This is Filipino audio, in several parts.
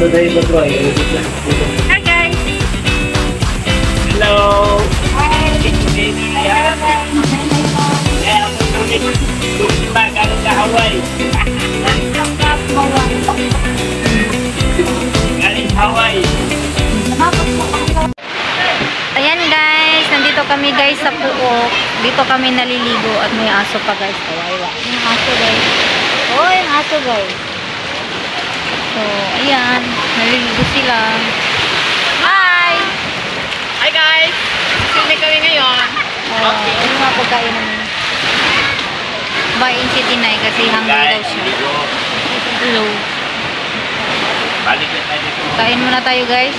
Hi guys! Hello! Galing sa Hawaii. Galing Hawaii. Ayan guys, nandito kami guys sa Puok. Dito kami naliligo at may aso pa guys. Kawawa. Yung aso guys. Oh, yung aso guys. So, ayan. Naliligo sila. Hi! Hi guys! Sino kami ngayon? Okay. Ano mga pagkain namin? Bayin si Tinay kasi hungry daw siya. Hello. Balik na tayo dito. Kain muna tayo guys.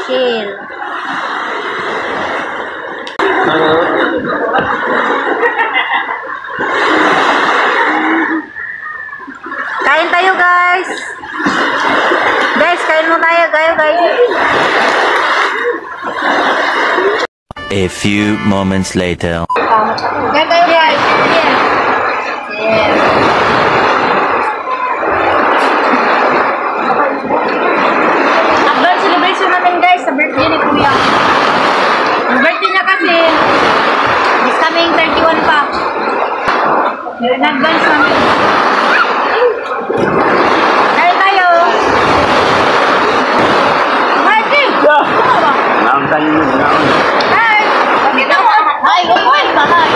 Chill. Kain tayo guys. Guys, kain mo tayo guys. A few moments later. Kain tayo guys. Yes. Advance celebration natin guys sa birthday ni Kuya. Ang birthday niya kasi is coming 31 pa. Nag-advance namin. Kain tayo. Martin! Mountain yun, mountain. Hi! Pakita mo. Hi, good ba? Hi.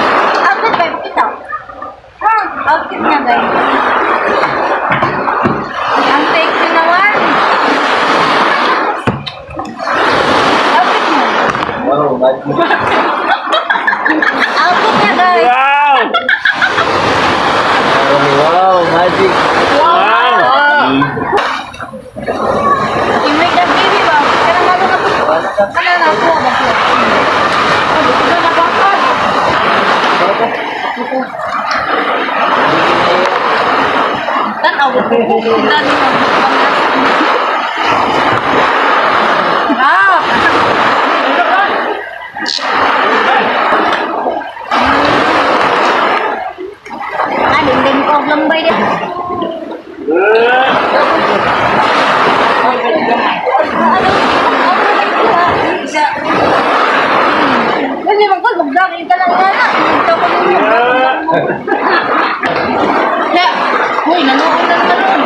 Outfit ba? Pakita. Outfit niya guys. Ang sexy naman. Outfit mo. Outfit niya guys. Wow! Wow, magic! Wow! You make that baby ba? Kaya nga na po. Ano na po? Ano na bakit? Tanaw ko. Dali mo. Ah! Ding ko lambay dia. Kasi magpag-vlog ka lang na. Ya, hoy, nanood na naman.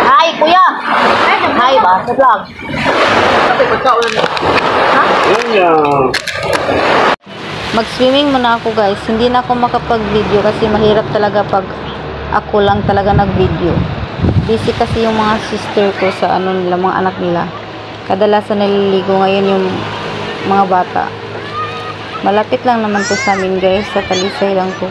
Hi, kuya. Hi ba? Sa vlog. Mag-swimming muna ako guys. Hindi na ako makapag-video kasi mahirap talaga pag ako lang talaga nag-video. Busy kasi yung mga sister ko sa ano nila, mga anak nila. Kadalasan naliligo ngayon yung mga bata. Malapit lang naman to sa amin guys. Sa Talisay lang ko.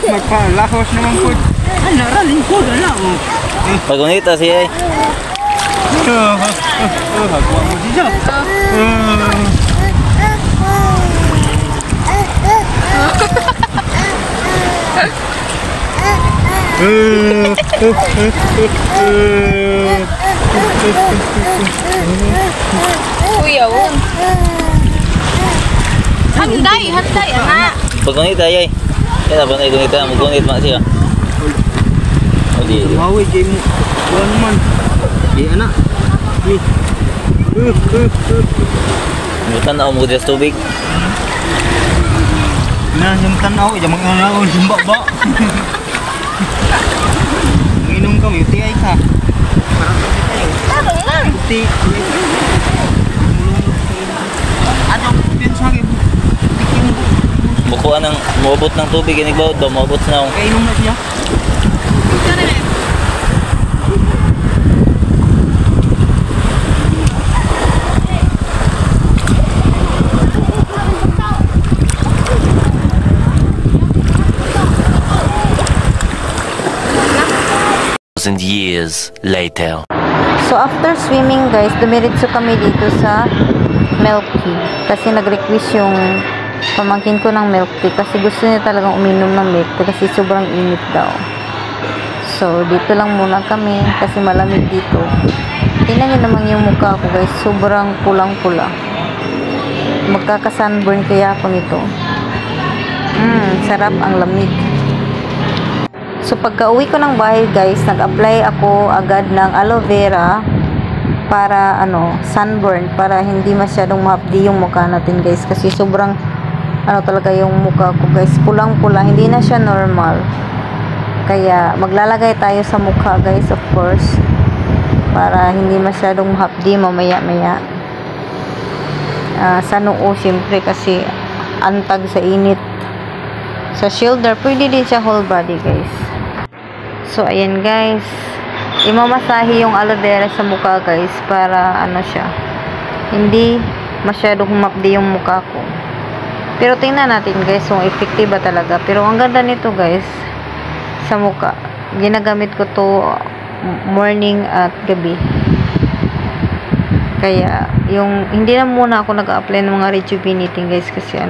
Magpalahos naman po. Ano, raling ko na lang. Pagunita siya eh. Hagwa mo siya. Kuya, handay, anak. Pagunita yay. Kaya ba na igunita? Magunit mak siya. Hindi. Mawi, jay mo. Buwan naman. Di anak. Bukan na mo sa tubig. Nah, yung tanaw, yung mga naon, simbak ba? Inom kami, uti ay ka. Parang tayo. Uti. Ano, pinsang Bukuan ng mabot ng tubig inigbawd daw, mabot na ako. kainom na siya. Years later. So after swimming guys, dumiretso kami dito sa milk tea. Kasi nag-request yung pamangkin ko ng milk tea kasi gusto niya talagang uminom ng milk tea kasi sobrang init daw. So dito lang muna kami kasi malamig dito. Tingnan niyo naman yung mukha ko guys, sobrang pulang-pula. Magkaka-sunburn kaya ako nito. Sarap ang lamig. So pagka-uwi ko ng bahay guys, nag-apply ako agad ng aloe vera para sunburn, para hindi masyadong mahapdi yung mukha natin guys kasi sobrang talaga yung mukha ko guys, pulang-pula, hindi na siya normal. Kaya maglalagay tayo sa mukha guys, of course, para hindi masyadong mahapdi mamaya-maya. Sa noo syempre kasi antag sa init. Sa shoulder, pwede din siya whole body guys. So, ayan guys. Imamasahe yung aloe vera sa mukha guys para siya. Hindi masyadong humapdi yung mukha ko. Pero tingnan natin guys kung effective ba talaga. Pero ang ganda nito guys sa mukha. Ginagamit ko to morning at gabi. Kaya, hindi na muna ako nag-apply ng mga rejuvenating guys kasi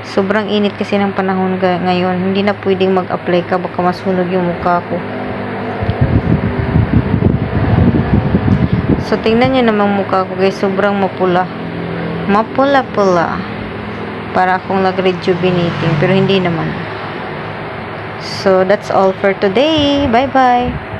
sobrang init kasi ng panahon ngayon. Hindi na pwedeng mag-apply ka, baka masunog yung mukha ko. So, tingnan nyo naman mukha ko guys, sobrang mapula. Mapula-pula. Para akong nag-rejuvenating, pero hindi naman. So, that's all for today. Bye-bye!